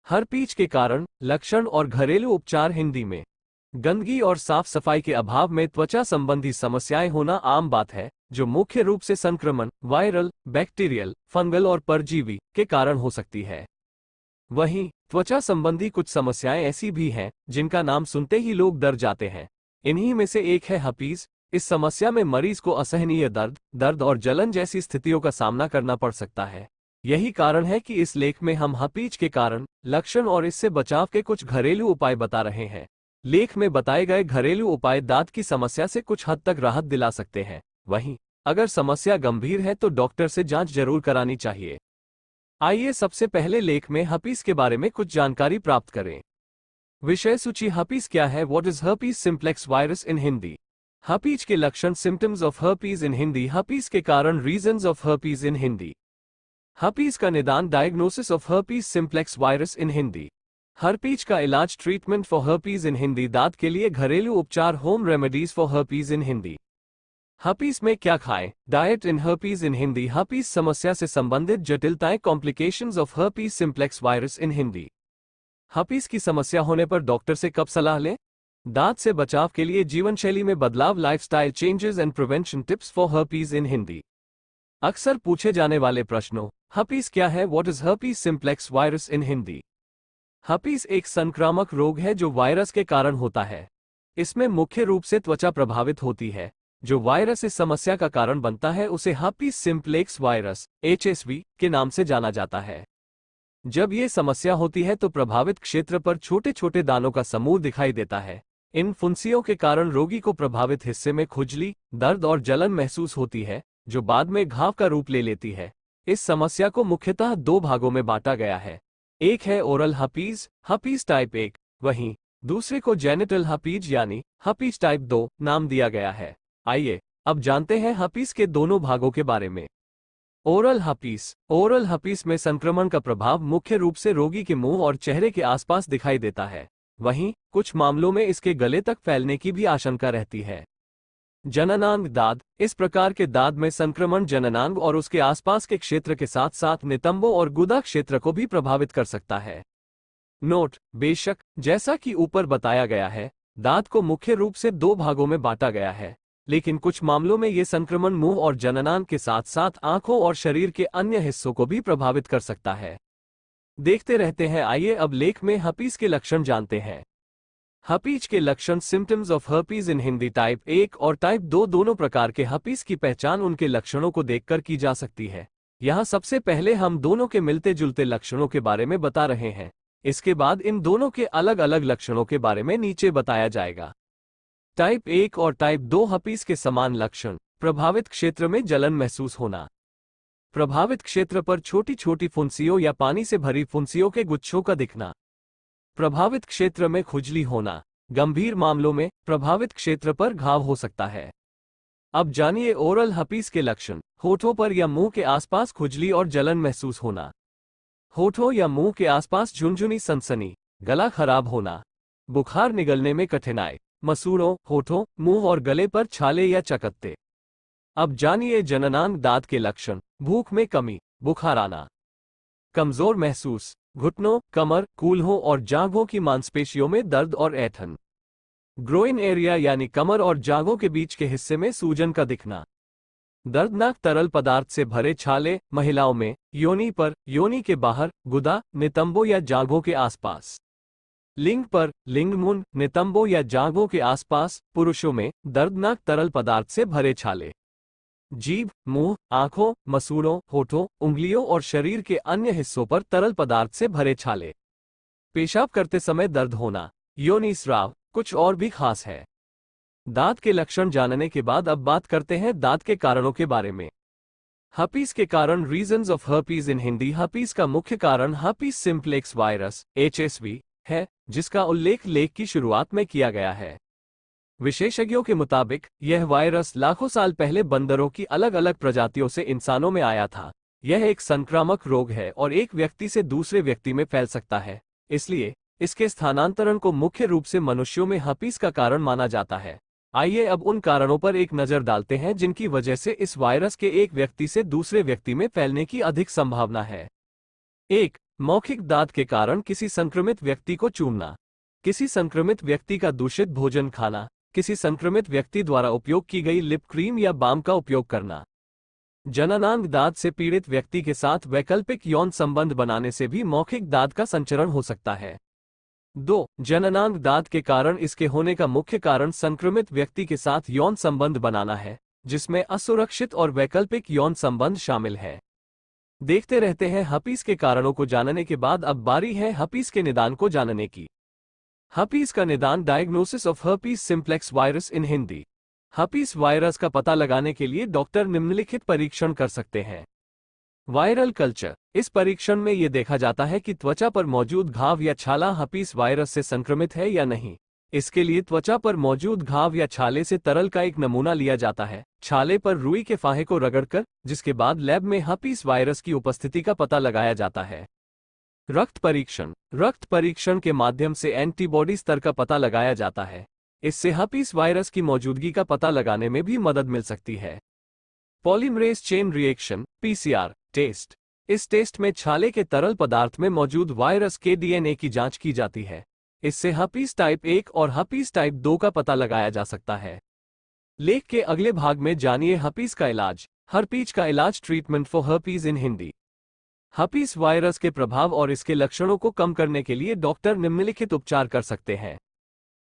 Herpes के कारण लक्षण और घरेलू उपचार। हिंदी में गंदगी और साफ सफाई के अभाव में त्वचा संबंधी समस्याएं होना आम बात है, जो मुख्य रूप से संक्रमण, वायरल, बैक्टीरियल, फंगल और परजीवी के कारण हो सकती है। वहीं त्वचा संबंधी कुछ समस्याएं ऐसी भी हैं जिनका नाम सुनते ही लोग डर जाते हैं। इन्हीं में से एक है हर्पीज। इस समस्या में मरीज को असहनीय दर्द और जलन जैसी स्थितियों का सामना करना पड़ सकता है। यही कारण है कि इस लेख में हम हर्पीज के कारण, लक्षण और इससे बचाव के कुछ घरेलू उपाय बता रहे हैं। लेख में बताए गए घरेलू उपाय दांत की समस्या से कुछ हद तक राहत दिला सकते हैं। वहीं अगर समस्या गंभीर है तो डॉक्टर से जांच जरूर करानी चाहिए। आइए सबसे पहले लेख में हर्पीज के बारे में कुछ जानकारी प्राप्त करें। विषय सूची। हर्पीज क्या है? What is herpes simplex virus in Hindi. Herpes के लक्षण, symptoms of herpes in Hindi. Herpes के कारण, reasons of herpes in Hindi. Herpes का निदान, diagnosis of herpes simplex virus in Hindi. Herpes का इलाज, treatment for herpes in Hindi. दांत के लिए घरेलू उपचार, home remedies for herpes in Hindi. Herpes में क्या खाएं? Diet in herpes in Hindi. Herpes समस्या से संबंधित जटिलताएं, complications of herpes simplex virus in Hindi. Herpes की समस्या होने पर डॉक्टर से कब सलाह लें? दांत से बचाव के लिए जीवनशैली में बदलाव, lifestyle changes and prevention tips for herpes in Hindi. अक्सर पूछे जाने वाले प्रश्नों। हर्पीज क्या है? What is herpes simplex virus in Hindi. Herpes एक संक्रामक रोग है जो वायरस के कारण होता है। इसमें मुख्य रूप से त्वचा प्रभावित होती है। जो वायरस इस समस्या का कारण बनता है उसे हर्पीज सिम्प्लेक्स वायरस HSV के नाम से जाना जाता है। जब ये समस्या होती है तो प्रभावित क्षेत्र पर छोटे छोटे दानों का समूह दिखाई देता है। इन फुंसियों के कारण रोगी को प्रभावित हिस्से में खुजली, दर्द और जलन महसूस होती है, जो बाद में घाव का रूप ले लेती है। इस समस्या को मुख्यतः दो भागों में बांटा गया है। एक है ओरल हर्पीज, हर्पीज टाइप 1, वहीं दूसरे को जेनिटल हर्पीज यानी हर्पीज टाइप 2 नाम दिया गया है। आइए अब जानते हैं हर्पीज के दोनों भागों के बारे में। Oral herpes. ओरल हर्पीज में संक्रमण का प्रभाव मुख्य रूप से रोगी के मुंह और चेहरे के आसपास दिखाई देता है। वहीं कुछ मामलों में इसके गले तक फैलने की भी आशंका रहती है। जननांग दाद। इस प्रकार के दाद में संक्रमण जननांग और उसके आसपास के क्षेत्र के साथ साथ नितंबों और गुदा क्षेत्र को भी प्रभावित कर सकता है। नोट: बेशक जैसा कि ऊपर बताया गया है, दांत को मुख्य रूप से दो भागों में बांटा गया है, लेकिन कुछ मामलों में ये संक्रमण मुंह और जननांग के साथ साथ आंखों और शरीर के अन्य हिस्सों को भी प्रभावित कर सकता है। देखते रहते हैं। आइए अब लेख में हर्पीज के लक्षण जानते हैं। हर्पीज के लक्षण, symptoms of herpes in Hindi. Type 1 और टाइप 2 दोनों प्रकार के हर्पीज की पहचान उनके लक्षणों को देखकर की जा सकती है। यहाँ सबसे पहले हम दोनों के मिलते जुलते लक्षणों के बारे में बता रहे हैं। इसके बाद इन दोनों के अलग अलग लक्षणों के बारे में नीचे बताया जाएगा। टाइप 1 और टाइप 2 हर्पीज के समान लक्षण। प्रभावित क्षेत्र में जलन महसूस होना। प्रभावित क्षेत्र पर छोटी छोटी फुंसियों या पानी से भरी फुंसियों के गुच्छों का दिखना। प्रभावित क्षेत्र में खुजली होना। गंभीर मामलों में प्रभावित क्षेत्र पर घाव हो सकता है। अब जानिए ओरल हर्पीज के लक्षण। होठों पर या मुंह के आसपास खुजली और जलन महसूस होना। होठों या मुंह के आसपास झुनझुनी सनसनी, गला खराब होना, बुखार निगलने में कठिनाई, मसूड़ों, होठों, मुंह और गले पर छाले या चकत्ते। अब जानिए जननांग दाद के लक्षण। भूख में कमी, बुखार आना, कमजोर महसूस, घुटनों, कमर, कूल्हों और जांघों की मांसपेशियों में दर्द और ऐंठन। ग्रोइन एरिया यानी कमर और जांघों के बीच के हिस्से में सूजन का दिखना। दर्दनाक तरल पदार्थ से भरे छाले, महिलाओं में योनि पर, योनि के बाहर, गुदा, नितंबों या जांघों के आसपास। लिंग पर, लिंगमुंड, नितंबों या जांघों के आसपास, पुरुषों में दर्दनाक तरल पदार्थ से भरे छाले। जीभ, मुंह, आंखों, मसूड़ों, होठों, उंगलियों और शरीर के अन्य हिस्सों पर तरल पदार्थ से भरे छाले। पेशाब करते समय दर्द होना, योनि स्राव। कुछ और भी खास है। दांत के लक्षण जानने के बाद अब बात करते हैं दांत के कारणों के बारे में। हर्पीज के कारण, reasons of herpes in Hindi. Herpes का मुख्य कारण हर्पीज सिम्प्लेक्स वायरस HSV है, जिसका उल्लेख लेख की शुरुआत में किया गया है। विशेषज्ञों के मुताबिक यह वायरस लाखों साल पहले बंदरों की अलग अलग प्रजातियों से इंसानों में आया था। यह एक संक्रामक रोग है और एक व्यक्ति से दूसरे व्यक्ति में फैल सकता है, इसलिए इसके स्थानांतरण को मुख्य रूप से मनुष्यों में हर्पीज का कारण माना जाता है। आइए अब उन कारणों पर एक नज़र डालते हैं जिनकी वजह से इस वायरस के एक व्यक्ति से दूसरे व्यक्ति में फैलने की अधिक संभावना है। 1. मौखिक दाद के कारण किसी संक्रमित व्यक्ति को चूमना, किसी संक्रमित व्यक्ति का दूषित भोजन खाना, किसी संक्रमित व्यक्ति द्वारा उपयोग की गई लिप क्रीम या बाम का उपयोग करना। जननांग दाद से पीड़ित व्यक्ति के साथ वैकल्पिक यौन संबंध बनाने से भी मौखिक दाद का संचरण हो सकता है। 2. जननांग दाद के कारण इसके होने का मुख्य कारण संक्रमित व्यक्ति के साथ यौन संबंध बनाना है, जिसमें असुरक्षित और वैकल्पिक यौन संबंध शामिल है। देखते रहते हैं हर्पीस के कारणों को जानने के बाद अब बारी है हर्पीस के निदान को जानने की। हर्पीस का निदान, diagnosis of herpes simplex virus in Hindi. Herpes virus का पता लगाने के लिए डॉक्टर निम्नलिखित परीक्षण कर सकते हैं। वायरल कल्चर, इस परीक्षण में यह देखा जाता है कि त्वचा पर मौजूद घाव या छाला हर्पीस वायरस से संक्रमित है या नहीं। इसके लिए त्वचा पर मौजूद घाव या छाले से तरल का एक नमूना लिया जाता है, छाले पर रुई के फाहे को रगड़कर, जिसके बाद लैब में हर्पीस वायरस की उपस्थिति का पता लगाया जाता है। रक्त परीक्षण, रक्त परीक्षण के माध्यम से एंटीबॉडी स्तर का पता लगाया जाता है। इससे हर्पीस वायरस की मौजूदगी का पता लगाने में भी मदद मिल सकती है। Polymerase chain reaction (PCR) test, इस टेस्ट में छाले के तरल पदार्थ में मौजूद वायरस के डीएनए की जांच की जाती है। इससे हर्पीस टाइप 1 और हर्पीस टाइप 2 का पता लगाया जा सकता है। लेख के अगले भाग में जानिए हर्पीस का इलाज, हर्पीज का इलाज, treatment for herpes in Hindi. Herpes virus के प्रभाव और इसके लक्षणों को कम करने के लिए डॉक्टर निम्नलिखित उपचार कर सकते हैं।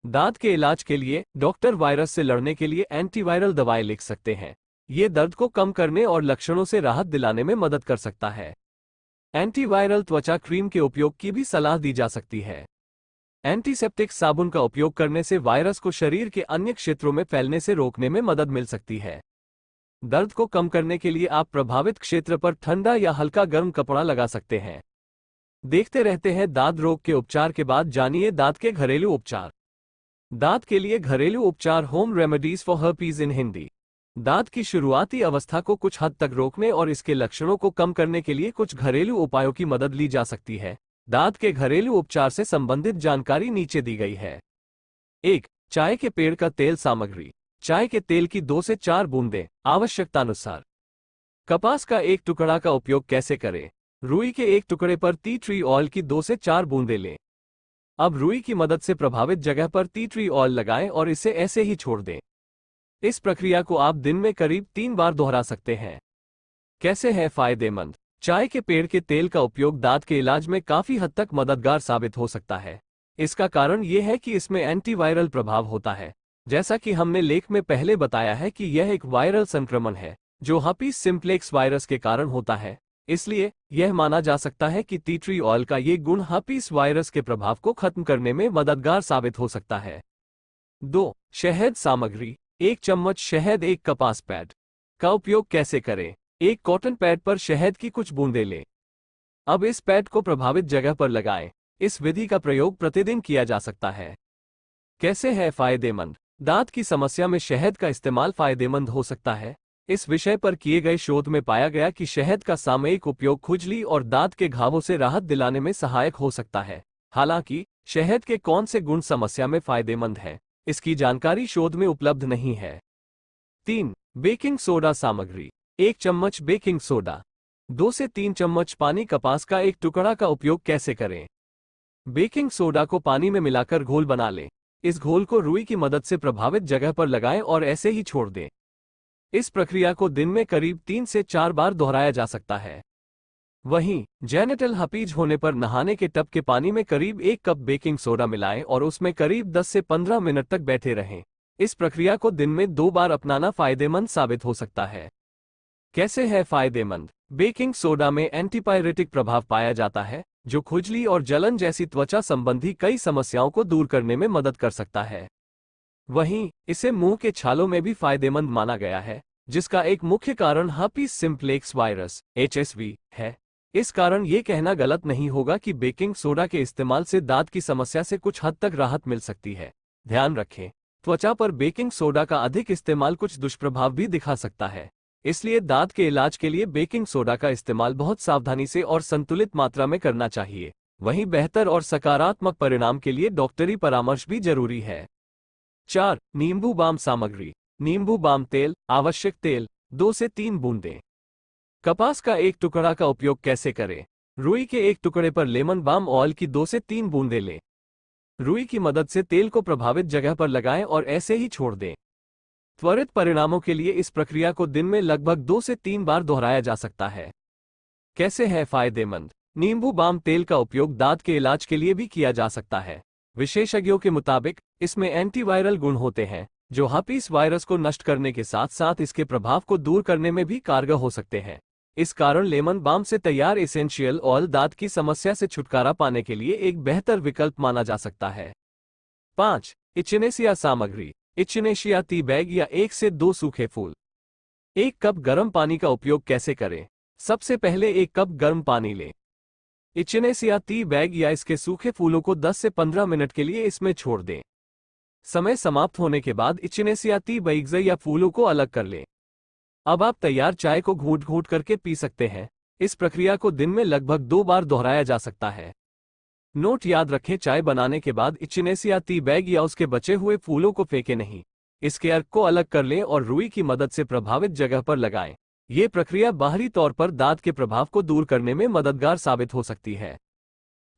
दांत के इलाज के लिए डॉक्टर वायरस से लड़ने के लिए एंटीवायरल दवाएं लिख सकते हैं। ये दर्द को कम करने और लक्षणों से राहत दिलाने में मदद कर सकता है। एंटीवायरल त्वचा क्रीम के उपयोग की भी सलाह दी जा सकती है। एंटीसेप्टिक साबुन का उपयोग करने से वायरस को शरीर के अन्य क्षेत्रों में फैलने से रोकने में मदद मिल सकती है। दर्द को कम करने के लिए आप प्रभावित क्षेत्र पर ठंडा या हल्का गर्म कपड़ा लगा सकते हैं। देखते रहते हैं दांत रोग के उपचार के बाद जानिए दांत के घरेलू उपचार। दांत के लिए घरेलू उपचार, home remedies for herpes in Hindi. दांत की शुरुआती अवस्था को कुछ हद तक रोकने और इसके लक्षणों को कम करने के लिए कुछ घरेलू उपायों की मदद ली जा सकती है। दांत के घरेलू उपचार से संबंधित जानकारी नीचे दी गई है। 1. चाय के पेड़ का तेल सामग्री। चाय के तेल की 2 से 4 बूंदें, आवश्यकतानुसार। कपास का एक टुकड़ा का उपयोग कैसे करें? रुई के एक टुकड़े पर टी ट्री ऑयल की 2 से 4 बूंदें लें। अब रुई की मदद से प्रभावित जगह पर टी ट्री ऑयल लगाएं और इसे ऐसे ही छोड़ दें। इस प्रक्रिया को आप दिन में करीब 3 बार दोहरा सकते हैं। कैसे है फायदेमंद? चाय के पेड़ के तेल का उपयोग दांत के इलाज में काफी हद तक मददगार साबित हो सकता है। इसका कारण यह है कि इसमें एंटीवायरल प्रभाव होता है। जैसा कि हमने लेख में पहले बताया है कि यह एक वायरल संक्रमण है जो हर्पीस सिंप्लेक्स वायरस के कारण होता है, इसलिए यह माना जा सकता है कि टी ट्री ऑयल का ये गुण हर्पीस वायरस के प्रभाव को खत्म करने में मददगार साबित हो सकता है। 2. शहद सामग्री। 1 चम्मच शहद, 1 कपास पैड का उपयोग कैसे करें? एक कॉटन पैड पर शहद की कुछ बूंदें लें। अब इस पैड को प्रभावित जगह पर लगाएं। इस विधि का प्रयोग प्रतिदिन किया जा सकता है। कैसे है फायदेमंद? दांत की समस्या में शहद का इस्तेमाल फायदेमंद हो सकता है। इस विषय पर किए गए शोध में पाया गया कि शहद का सामयिक उपयोग खुजली और दांत के घावों से राहत दिलाने में सहायक हो सकता है। हालांकि शहद के कौन से गुण समस्या में फायदेमंद हैं, इसकी जानकारी शोध में उपलब्ध नहीं है। 3. बेकिंग सोडा सामग्री। 1 चम्मच बेकिंग सोडा, 2 से 3 चम्मच पानी। कपास का एक टुकड़ा का उपयोग कैसे करें? बेकिंग सोडा को पानी में मिलाकर घोल बना लें। इस घोल को रुई की मदद से प्रभावित जगह पर लगाएं और ऐसे ही छोड़ दें। इस प्रक्रिया को दिन में करीब 3 से 4 बार दोहराया जा सकता है। वहीं जेनिटल हर्पीज होने पर नहाने के टब के पानी में करीब 1 कप बेकिंग सोडा मिलाएं और उसमें करीब 10 से 15 मिनट तक बैठे रहें। इस प्रक्रिया को दिन में 2 बार अपनाना फायदेमंद साबित हो सकता है। कैसे है फायदेमंद? बेकिंग सोडा में एंटीपायरेटिक प्रभाव पाया जाता है जो खुजली और जलन जैसी त्वचा संबंधी कई समस्याओं को दूर करने में मदद कर सकता है। वहीं इसे मुंह के छालों में भी फायदेमंद माना गया है, जिसका एक मुख्य कारण हर्पीस सिंप्लेक्स वायरस (HSV) है। इस कारण ये कहना गलत नहीं होगा कि बेकिंग सोडा के इस्तेमाल से दांत की समस्या से कुछ हद तक राहत मिल सकती है। ध्यान रखें, त्वचा पर बेकिंग सोडा का अधिक इस्तेमाल कुछ दुष्प्रभाव भी दिखा सकता है, इसलिए दांत के इलाज के लिए बेकिंग सोडा का इस्तेमाल बहुत सावधानी से और संतुलित मात्रा में करना चाहिए। वहीं बेहतर और सकारात्मक परिणाम के लिए डॉक्टरी परामर्श भी जरूरी है। 4. नींबू बाम सामग्री। नींबू बाम तेल, आवश्यक तेल 2 से 3 बूंदें। कपास का एक टुकड़ा का उपयोग कैसे करें? रुई के एक टुकड़े पर लेमन बाम ऑयल की 2 से 3 बूंदें लें। रुई की मदद से तेल को प्रभावित जगह पर लगाएं और ऐसे ही छोड़ दें। त्वरित परिणामों के लिए इस प्रक्रिया को दिन में लगभग 2 से 3 बार दोहराया जा सकता है। कैसे है फायदेमंद? नींबू बाम तेल का उपयोग दांत के इलाज के लिए भी किया जा सकता है। विशेषज्ञों के मुताबिक इसमें एंटीवायरल गुण होते हैं जो हर्पीस वायरस को नष्ट करने के साथ साथ इसके प्रभाव को दूर करने में भी कारगर हो सकते हैं। इस कारण लेमन बाम से तैयार एसेंशियल ऑयल दांत की समस्या से छुटकारा पाने के लिए एक बेहतर विकल्प माना जा सकता है। 5. इचिनेसिया सामग्री। इचिनेशिया टी बैग या 1 से 2 सूखे फूल। 1 कप गर्म पानी का उपयोग कैसे करें? सबसे पहले 1 कप गर्म पानी लें। इचिनेसिया टी बैग या इसके सूखे फूलों को 10 से 15 मिनट के लिए इसमें छोड़ दें। समय समाप्त होने के बाद इचिनेसिया टी बैग्स या फूलों को अलग कर लें। अब आप तैयार चाय को घूंट घूंट करके पी सकते हैं। इस प्रक्रिया को दिन में लगभग 2 बार दोहराया जा सकता है। नोट याद रखें, चाय बनाने के बाद इचिनेसिया टी बैग या उसके बचे हुए फूलों को फेंकें नहीं। इसके अर्क को अलग कर लें और रुई की मदद से प्रभावित जगह पर लगाएं। ये प्रक्रिया बाहरी तौर पर दांत के प्रभाव को दूर करने में मददगार साबित हो सकती है।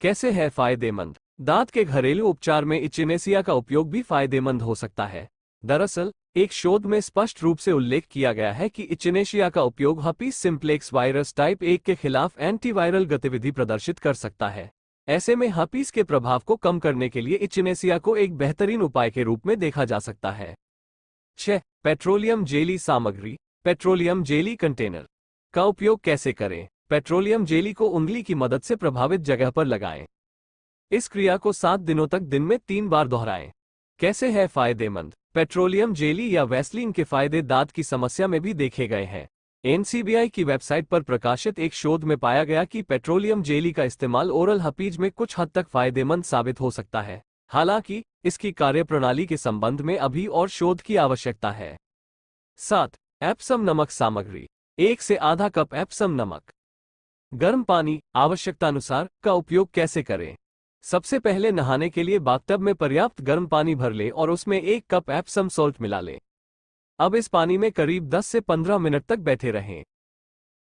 कैसे है फायदेमंद? दांत के घरेलू उपचार में इचिनेसिया का उपयोग भी फायदेमंद हो सकता है। दरअसल एक शोध में स्पष्ट रूप से उल्लेख किया गया है कि इचिनेशिया का उपयोग हर्पीस सिम्प्लेक्स वायरस टाइप 1 के खिलाफ एंटीवायरल गतिविधि प्रदर्शित कर सकता है। ऐसे में हर्पीस के प्रभाव को कम करने के लिए इचिनेसिया को एक बेहतरीन उपाय के रूप में देखा जा सकता है। 6. पेट्रोलियम जेली सामग्री। पेट्रोलियम जेली कंटेनर का उपयोग कैसे करें? पेट्रोलियम जेली को उंगली की मदद से प्रभावित जगह पर लगाएं। इस क्रिया को 7 दिनों तक दिन में 3 बार दोहराएं। कैसे है फायदेमंद? पेट्रोलियम जेली या वैसलीन के फायदे दांत की समस्या में भी देखे गए हैं। एनसीबीआई की वेबसाइट पर प्रकाशित एक शोध में पाया गया कि पेट्रोलियम जेली का इस्तेमाल ओरल हर्पीज में कुछ हद तक फायदेमंद साबित हो सकता है। हालांकि इसकी कार्यप्रणाली के संबंध में अभी और शोध की आवश्यकता है। 7. एप्सम नमक सामग्री। 1 से आधा कप एप्सम नमक। गर्म पानी आवश्यकतानुसार का उपयोग कैसे करें? सबसे पहले नहाने के लिए बाथटब में पर्याप्त गर्म पानी भर लें और उसमें 1 कप एप्सम सॉल्ट मिला लें। अब इस पानी में करीब 10 से 15 मिनट तक बैठे रहें।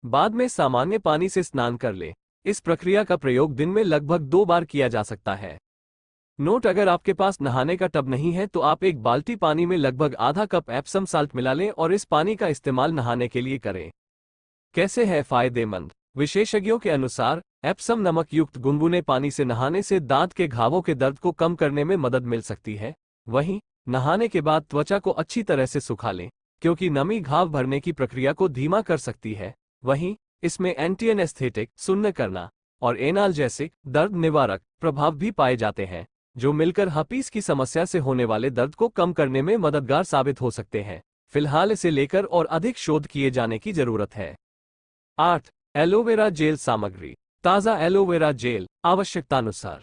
बाद में सामान्य पानी से स्नान कर लें। इस प्रक्रिया का प्रयोग दिन में लगभग 2 बार किया जा सकता है। नोट, अगर आपके पास नहाने का टब नहीं है तो आप एक बाल्टी पानी में लगभग आधा कप एप्सम साल्ट मिला लें और इस पानी का इस्तेमाल नहाने के लिए करें। कैसे है फायदेमंद? विशेषज्ञों के अनुसार एप्सम नमक युक्त गुनगुने पानी से नहाने से दांत के घावों के दर्द को कम करने में मदद मिल सकती है। वहीं नहाने के बाद त्वचा को अच्छी तरह से सुखा लें, क्योंकि नमी घाव भरने की प्रक्रिया को धीमा कर सकती है। वहीं इसमें एंटी एनेस्थेटिक, सुन्न करना और एनाल्जेसिक, दर्द निवारक प्रभाव भी पाए जाते हैं, जो मिलकर हर्पीस की समस्या से होने वाले दर्द को कम करने में मददगार साबित हो सकते हैं। फिलहाल इसे लेकर और अधिक शोध किए जाने की जरूरत है। 8. एलोवेरा जेल सामग्री। ताज़ा एलोवेरा जेल आवश्यकतानुसार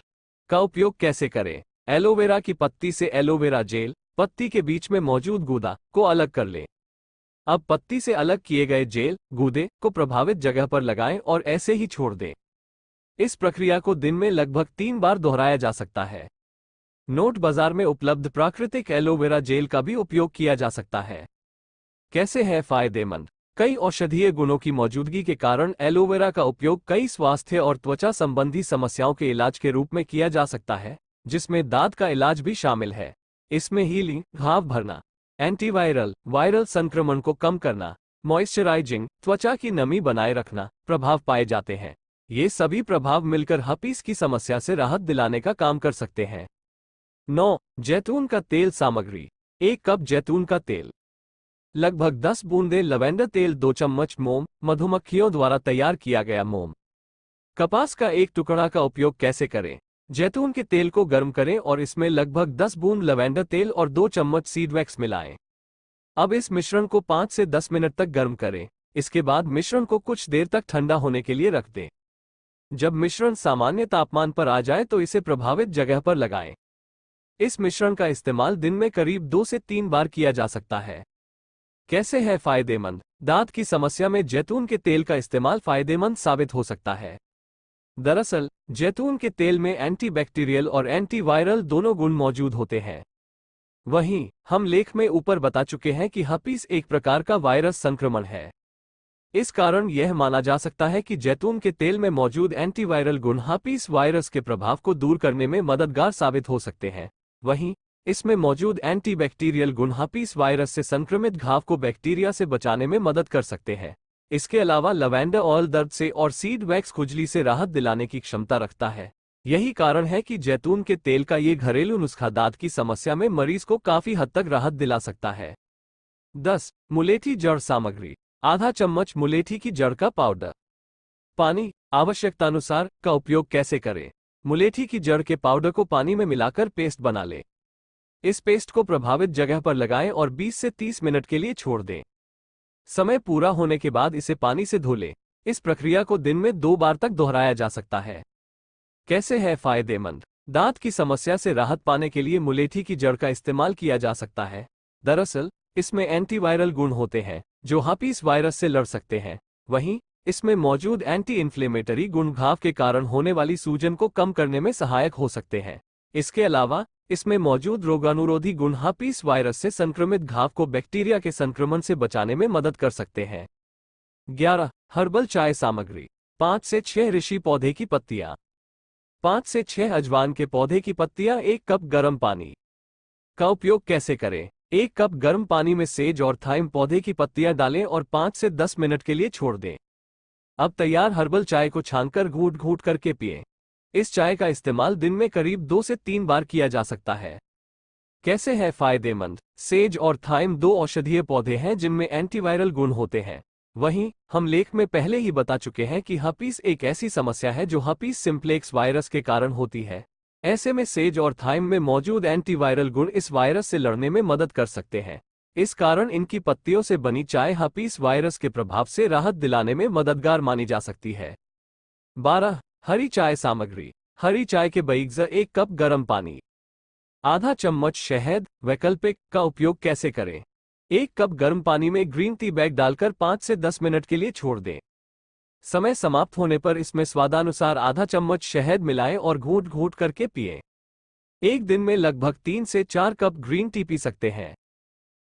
का उपयोग कैसे करें? एलोवेरा की पत्ती से एलोवेरा जेल। पत्ती के बीच में मौजूद गूदा को अलग कर लें। अब पत्ती से अलग किए गए जेल गूदे को प्रभावित जगह पर लगाएं और ऐसे ही छोड़ दें। इस प्रक्रिया को दिन में लगभग 3 बार दोहराया जा सकता है। नोट, बाजार में उपलब्ध प्राकृतिक एलोवेरा जेल का भी उपयोग किया जा सकता है। कैसे है फायदेमंद? कई औषधीय गुणों की मौजूदगी के कारण एलोवेरा का उपयोग कई स्वास्थ्य और त्वचा संबंधी समस्याओं के इलाज के रूप में किया जा सकता है, जिसमें दांत का इलाज भी शामिल है। इसमें हीलिंग, घाव भरना, एंटीवायरल, वायरल संक्रमण को कम करना, मॉइस्चराइजिंग, त्वचा की नमी बनाए रखना प्रभाव पाए जाते हैं। ये सभी प्रभाव मिलकर हर्पीस की समस्या से राहत दिलाने का काम कर सकते हैं। 9. जैतून का तेल सामग्री। 1 कप जैतून का तेल, लगभग 10 बूंदें लवेंडर तेल, 2 चम्मच मोम, मधुमक्खियों द्वारा तैयार किया गया मोम। कपास का 1 टुकड़ा का उपयोग कैसे करें? जैतून के तेल को गर्म करें और इसमें लगभग 10 बूंद लवेंडर तेल और 2 चम्मच सीड वैक्स मिलाएं। अब इस मिश्रण को 5 से 10 मिनट तक गर्म करें। इसके बाद मिश्रण को कुछ देर तक ठंडा होने के लिए रख दें। जब मिश्रण सामान्य तापमान पर आ जाए तो इसे प्रभावित जगह पर लगाएं। इस मिश्रण का इस्तेमाल दिन में करीब 2 से 3 बार किया जा सकता है। कैसे है फायदेमंद? दांत की समस्या में जैतून के तेल का इस्तेमाल फायदेमंद साबित हो सकता है। दरअसल जैतून के तेल में एंटीबैक्टीरियल और एंटीवायरल दोनों गुण मौजूद होते हैं। वहीं हम लेख में ऊपर बता चुके हैं कि हर्पीस एक प्रकार का वायरस संक्रमण है। इस कारण यह माना जा सकता है कि जैतून के तेल में मौजूद एंटीवायरल गुण हर्पीस वायरस के प्रभाव को दूर करने में मददगार साबित हो सकते हैं। वहीं इसमें मौजूद एंटीबैक्टीरियल गुण हर्पीस वायरस से संक्रमित घाव को बैक्टीरिया से बचाने में मदद कर सकते हैं। इसके अलावा लवेंडर ऑयल दर्द से और सीड वैक्स खुजली से राहत दिलाने की क्षमता रखता है। यही कारण है कि जैतून के तेल का ये घरेलू नुस्खा दांत की समस्या में मरीज को काफी हद तक राहत दिला सकता है। 10. मुलेठी जड़ सामग्री। आधा चम्मच मुलेठी की जड़ का पाउडर। पानी आवश्यकतानुसार का उपयोग कैसे करें? मुलेठी की जड़ के पाउडर को पानी में मिलाकर पेस्ट बना लें। इस पेस्ट को प्रभावित जगह पर लगाएं और 20 से 30 मिनट के लिए छोड़ दें। समय पूरा होने के बाद इसे पानी से धो लें। इस प्रक्रिया को दिन में 2 बार तक दोहराया जा सकता है। कैसे है फायदेमंद? दांत की समस्या से राहत पाने के लिए मुलेठी की जड़ का इस्तेमाल किया जा सकता है। दरअसल इसमें एंटीवायरल गुण होते हैं जो हर्पीस वायरस से लड़ सकते हैं। वहीं इसमें मौजूद एंटी इन्फ्लेमेटरी गुण घाव के कारण होने वाली सूजन को कम करने में सहायक हो सकते हैं। इसके अलावा इसमें मौजूद रोगाणुरोधी गुण हर्पीस वायरस से संक्रमित घाव को बैक्टीरिया के संक्रमण से बचाने में मदद कर सकते हैं। 11. हर्बल चाय सामग्री। 5 से 6 ऋषि पौधे की पत्तियां। 5 से 6 अजवान के पौधे की पत्तियां 1 कप गर्म पानी। का उपयोग कैसे करें? 1 कप गर्म पानी में सेज और थाइम पौधे की पत्तियां डालें और 5 से 10 मिनट के लिए छोड़ दें। अब तैयार हर्बल चाय को छानकर घूंट घूंट करके पिएं। इस चाय का इस्तेमाल दिन में करीब 2 से 3 बार किया जा सकता है। कैसे है फायदेमंद? सेज और थाइम 2 औषधीय पौधे हैं जिनमें एंटीवायरल गुण होते हैं। वहीं हम लेख में पहले ही बता चुके हैं कि हर्पीस एक ऐसी समस्या है जो हर्पीस सिम्प्लेक्स वायरस के कारण होती है। ऐसे में सेज और थाइम में मौजूद एंटीवायरल गुण इस वायरस से लड़ने में मदद कर सकते हैं। इस कारण इनकी पत्तियों से बनी चाय हर्पीस वायरस के प्रभाव से राहत दिलाने में मददगार मानी जा सकती है। 12. हरी चाय सामग्री। हरी चाय के बगैर 1 कप गर्म पानी। आधा चम्मच शहद। वैकल्पिक का उपयोग कैसे करें? 1 कप गर्म पानी में ग्रीन टी बैग डालकर 5 से 10 मिनट के लिए छोड़ दें। समय समाप्त होने पर इसमें स्वादानुसार आधा चम्मच शहद मिलाएं और घूंट घूंट करके पिएं। एक दिन में लगभग 3 से 4 कप ग्रीन टी पी सकते हैं।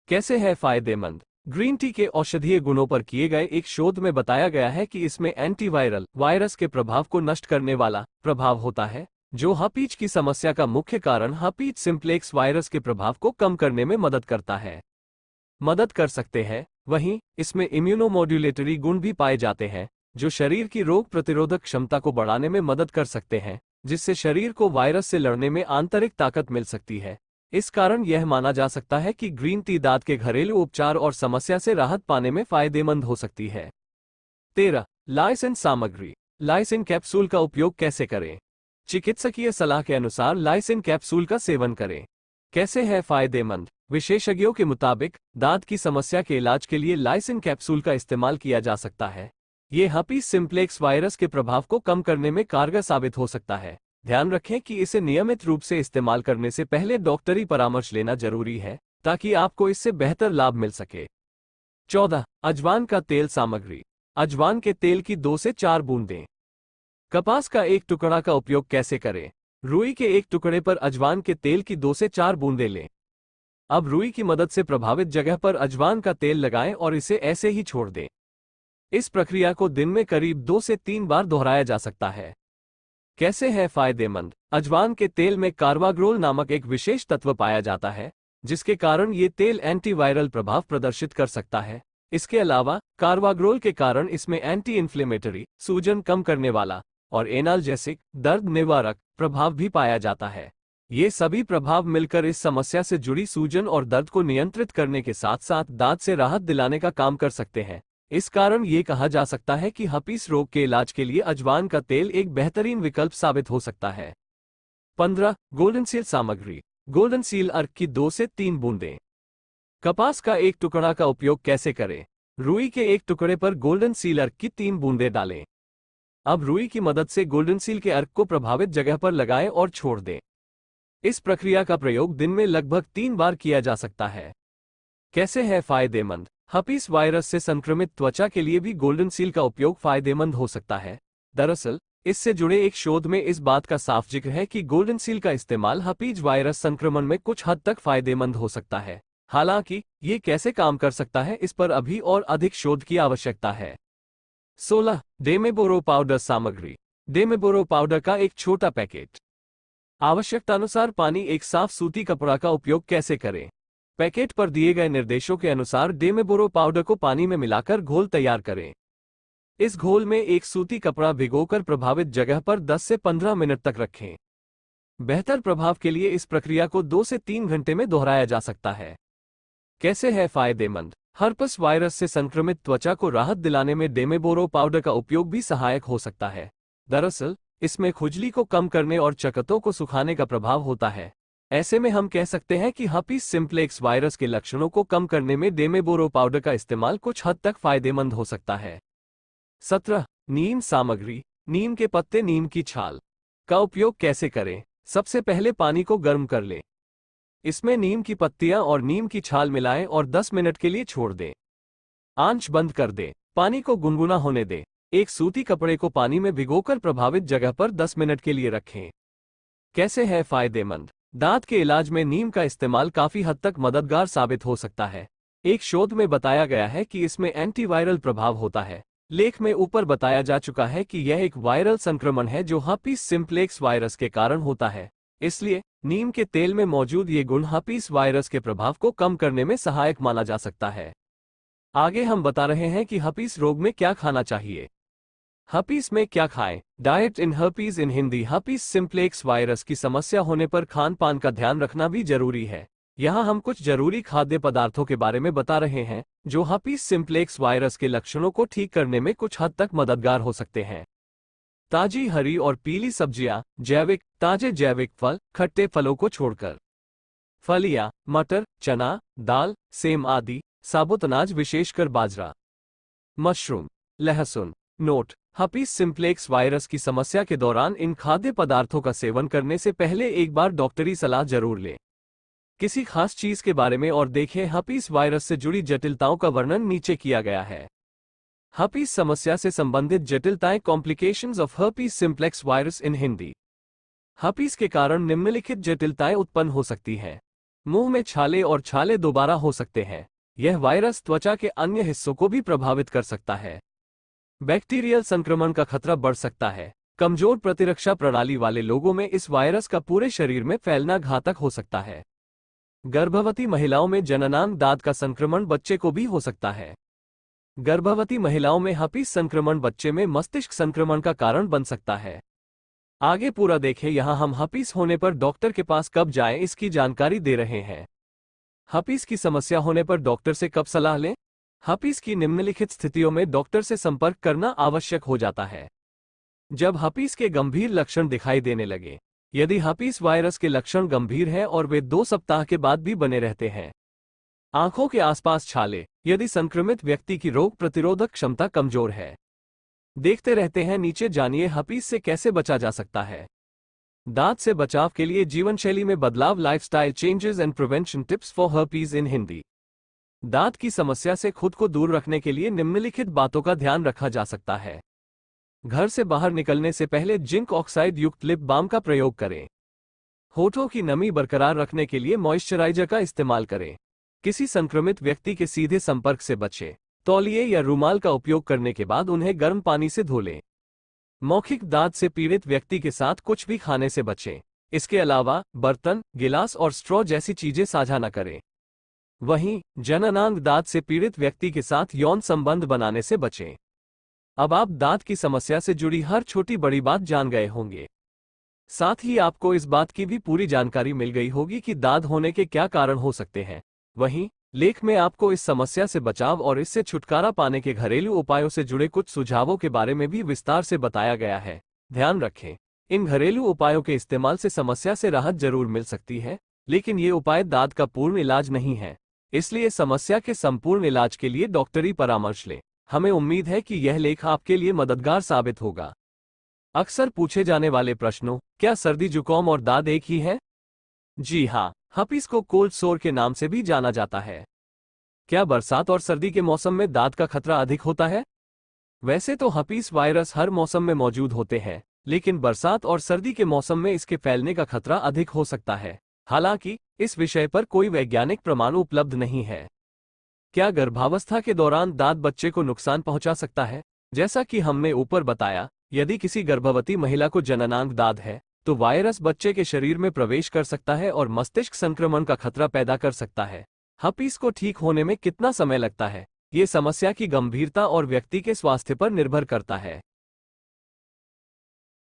कैसे है फायदेमंद? ग्रीन टी के औषधीय गुणों पर किए गए एक शोध में बताया गया है कि इसमें एंटीवायरल वायरस के प्रभाव को नष्ट करने वाला प्रभाव होता है, जो हर्पीज की समस्या का मुख्य कारण हर्पीज सिम्प्लेक्स वायरस के प्रभाव को कम करने में मदद करता है। मदद कर सकते हैं। वहीं इसमें इम्यूनोमोड्यूलेटरी गुण भी पाए जाते हैं जो शरीर की रोग प्रतिरोधक क्षमता को बढ़ाने में मदद कर सकते हैं, जिससे शरीर को वायरस से लड़ने में आंतरिक ताकत मिल सकती है। इस कारण यह माना जा सकता है कि ग्रीन टी दांत के घरेलू उपचार और समस्या से राहत पाने में फायदेमंद हो सकती है। 13. लाइसिन सामग्री। लाइसिन कैप्सूल का उपयोग कैसे करें? चिकित्सकीय सलाह के अनुसार लाइसिन कैप्सूल का सेवन करें। कैसे है फायदेमंद? विशेषज्ञों के मुताबिक दांत की समस्या के इलाज के लिए लाइसिन कैप्सूल का इस्तेमाल किया जा सकता है। ये हर्पीस सिम्प्लेक्स वायरस के प्रभाव को कम करने में कारगर साबित हो सकता है। ध्यान रखें कि इसे नियमित रूप से इस्तेमाल करने से पहले डॉक्टरी परामर्श लेना जरूरी है ताकि आपको इससे बेहतर लाभ मिल सके। 14. अजवान का तेल सामग्री। अजवान के तेल की 2 से 4 बूंदें। कपास का 1 टुकड़ा का उपयोग कैसे करें? रुई के 1 टुकड़े पर अजवान के तेल की 2 से 4 बूंदें लें। अब रुई की मदद से प्रभावित जगह पर अजवान का तेल लगाएं और इसे ऐसे ही छोड़ दें। इस प्रक्रिया को दिन में करीब 2 से 3 बार दोहराया जा सकता है। कैसे है फायदेमंद? अजवान के तेल में कार्बाग्रोल नामक एक विशेष तत्व पाया जाता है, जिसके कारण ये तेल एंटीवायरल प्रभाव प्रदर्शित कर सकता है। इसके अलावा कार्बाग्रोल के कारण इसमें एंटी इन्फ्लेमेटरी, सूजन कम करने वाला और एनाल्जेसिक, दर्द निवारक प्रभाव भी पाया जाता है। ये सभी प्रभाव मिलकर इस समस्या से जुड़ी सूजन और दर्द को नियंत्रित करने के साथ साथ दांत से राहत दिलाने का काम कर सकते हैं। इस कारण ये कहा जा सकता है कि हर्पीस रोग के इलाज के लिए अजवान का तेल एक बेहतरीन विकल्प साबित हो सकता है। 15. गोल्डन सील सामग्री। गोल्डन सील अर्क की 2 से 3 बूंदें। कपास का 1 टुकड़ा का उपयोग कैसे करें? रुई के 1 टुकड़े पर गोल्डन सील अर्क की 3 बूंदें डालें। अब रुई की मदद से गोल्डन सील के अर्क को प्रभावित जगह पर लगाएं और छोड़ दें। इस प्रक्रिया का प्रयोग दिन में लगभग 3 बार किया जा सकता है। कैसे है फायदेमंद? हर्पीस वायरस से संक्रमित त्वचा के लिए भी गोल्डन सील का उपयोग फायदेमंद हो सकता है। दरअसल इससे जुड़े एक शोध में इस बात का साफ जिक्र है कि गोल्डन सील का इस्तेमाल हर्पीज वायरस संक्रमण में कुछ हद तक फायदेमंद हो सकता है। हालांकि ये कैसे काम कर सकता है, इस पर अभी और अधिक शोध की आवश्यकता है। 16. डेमेबोरो पाउडर सामग्री। डेमेबोरो पाउडर का एक छोटा पैकेट। आवश्यकतानुसार पानी। एक साफ सूती कपड़ा का उपयोग कैसे करें। पैकेट पर दिए गए निर्देशों के अनुसार डेमेबोरो पाउडर को पानी में मिलाकर घोल तैयार करें। इस घोल में एक सूती कपड़ा भिगोकर प्रभावित जगह पर 10 से 15 मिनट तक रखें। बेहतर प्रभाव के लिए इस प्रक्रिया को 2 से 3 घंटे में दोहराया जा सकता है। कैसे है फायदेमंद। हर्पस वायरस से संक्रमित त्वचा को राहत दिलाने में डेमेबोरो पाउडर का उपयोग भी सहायक हो सकता है। दरअसल इसमें खुजली को कम करने और चकत्तों को सुखाने का प्रभाव होता है। ऐसे में हम कह सकते हैं कि हर्पीस सिम्प्लेक्स वायरस के लक्षणों को कम करने में डेमेबोरो पाउडर का इस्तेमाल कुछ हद तक फायदेमंद हो सकता है। 17. नीम सामग्री। नीम के पत्ते। नीम की छाल का उपयोग कैसे करें। सबसे पहले पानी को गर्म कर लें। इसमें नीम की पत्तियां और नीम की छाल मिलाएं और 10 मिनट के लिए छोड़ दें। आंच बंद कर दें। पानी को गुनगुना होने दें। एक सूती कपड़े को पानी में भिगोकर प्रभावित जगह पर 10 मिनट के लिए रखें। कैसे है फायदेमंद। दांत के इलाज में नीम का इस्तेमाल काफी हद तक मददगार साबित हो सकता है। एक शोध में बताया गया है कि इसमें एंटीवायरल प्रभाव होता है। लेख में ऊपर बताया जा चुका है कि यह एक वायरल संक्रमण है जो हर्पीस सिम्प्लेक्स वायरस के कारण होता है। इसलिए नीम के तेल में मौजूद ये गुण हर्पीस वायरस के प्रभाव को कम करने में सहायक माना जा सकता है। आगे हम बता रहे हैं कि हर्पीस रोग में क्या खाना चाहिए। हर्पीस में क्या खाएं। Diet in herpes in Hindi. Herpes simplex virus की समस्या होने पर खान पान का ध्यान रखना भी जरूरी है। यहाँ हम कुछ जरूरी खाद्य पदार्थों के बारे में बता रहे हैं जो हर्पीस सिम्प्लेक्स वायरस के लक्षणों को ठीक करने में कुछ हद तक मददगार हो सकते हैं। ताजी हरी और पीली सब्जियां। जैविक। ताजे जैविक फल। खट्टे फलों को छोड़कर। फलियां। मटर, चना, दाल, सेम आदि। साबुत अनाज विशेषकर बाजरा। मशरूम। लहसुन। नोट। हर्पीस सिम्प्लेक्स वायरस की समस्या के दौरान इन खाद्य पदार्थों का सेवन करने से पहले एक बार डॉक्टरी सलाह जरूर लें। किसी खास चीज के बारे में और देखें। हर्पीस वायरस से जुड़ी जटिलताओं का वर्णन नीचे किया गया है। हर्पीस समस्या से संबंधित जटिलताएं। Complications of herpes simplex virus in Hindi. Herpes के कारण निम्नलिखित जटिलताएं उत्पन्न हो सकती हैं। मुंह में छाले और छाले दोबारा हो सकते हैं। यह वायरस त्वचा के अन्य हिस्सों को भी प्रभावित कर सकता है। बैक्टीरियल संक्रमण का खतरा बढ़ सकता है। कमजोर प्रतिरक्षा प्रणाली वाले लोगों में इस वायरस का पूरे शरीर में फैलना घातक हो सकता है। गर्भवती महिलाओं में जननांग दाद का संक्रमण बच्चे को भी हो सकता है। गर्भवती महिलाओं में हर्पीस संक्रमण बच्चे में मस्तिष्क संक्रमण का कारण बन सकता है। आगे पूरा देखें। यहाँ हम हर्पीस होने पर डॉक्टर के पास कब जाएं इसकी जानकारी दे रहे हैं। हर्पीस की समस्या होने पर डॉक्टर से कब सलाह लें। हर्पीस की निम्नलिखित स्थितियों में डॉक्टर से संपर्क करना आवश्यक हो जाता है। जब हर्पीस के गंभीर लक्षण दिखाई देने लगे। यदि हर्पीस वायरस के लक्षण गंभीर हैं और वे 2 सप्ताह के बाद भी बने रहते हैं। आंखों के आसपास छाले। यदि संक्रमित व्यक्ति की रोग प्रतिरोधक क्षमता कमजोर है। देखते रहते हैं। नीचे जानिए हर्पीस से कैसे बचा जा सकता है। दांत से बचाव के लिए जीवनशैली में बदलाव। Lifestyle changes and prevention tips for herpes in Hindi. दांत की समस्या से खुद को दूर रखने के लिए निम्नलिखित बातों का ध्यान रखा जा सकता है। घर से बाहर निकलने से पहले जिंक ऑक्साइड युक्त लिप बाम का प्रयोग करें। होठों की नमी बरकरार रखने के लिए मॉइस्चराइजर का इस्तेमाल करें। किसी संक्रमित व्यक्ति के सीधे संपर्क से बचें। तौलिए या रूमाल का उपयोग करने के बाद उन्हें गर्म पानी से धो लें। मौखिक दाद से पीड़ित व्यक्ति के साथ कुछ भी खाने से बचें। इसके अलावा बर्तन, गिलास और स्ट्रॉ जैसी चीजें साझा न करें। वहीं जननांग दाद से पीड़ित व्यक्ति के साथ यौन संबंध बनाने से बचें। अब आप दांत की समस्या से जुड़ी हर छोटी बड़ी बात जान गए होंगे। साथ ही आपको इस बात की भी पूरी जानकारी मिल गई होगी कि दाद होने के क्या कारण हो सकते हैं। वहीं लेख में आपको इस समस्या से बचाव और इससे छुटकारा पाने के घरेलू उपायों से जुड़े कुछ सुझावों के बारे में भी विस्तार से बताया गया है। ध्यान रखें, इन घरेलू उपायों के इस्तेमाल से समस्या से राहत जरूर मिल सकती है, लेकिन ये उपाय दाद का पूर्ण इलाज नहीं है। इसलिए समस्या के संपूर्ण इलाज के लिए डॉक्टरी परामर्श लें। हमें उम्मीद है कि यह लेख आपके लिए मददगार साबित होगा। अक्सर पूछे जाने वाले प्रश्नों, क्या सर्दी जुकाम और दाद एक ही है? जी हाँ, हर्पीस को कोल्ड सोर के नाम से भी जाना जाता है। क्या बरसात और सर्दी के मौसम में दाद का खतरा अधिक होता है? वैसे तो हर्पीस वायरस हर मौसम में मौजूद होते हैं, लेकिन बरसात और सर्दी के मौसम में इसके फैलने का खतरा अधिक हो सकता है। हालांकि इस विषय पर कोई वैज्ञानिक प्रमाण उपलब्ध नहीं है। क्या गर्भावस्था के दौरान दाद बच्चे को नुकसान पहुंचा सकता है? जैसा कि हमने ऊपर बताया, यदि किसी गर्भवती महिला को जननांग दाद है, तो वायरस बच्चे के शरीर में प्रवेश कर सकता है और मस्तिष्क संक्रमण का खतरा पैदा कर सकता है। हर्पीस को ठीक होने में कितना समय लगता है, ये समस्या की गंभीरता और व्यक्ति के स्वास्थ्य पर निर्भर करता है।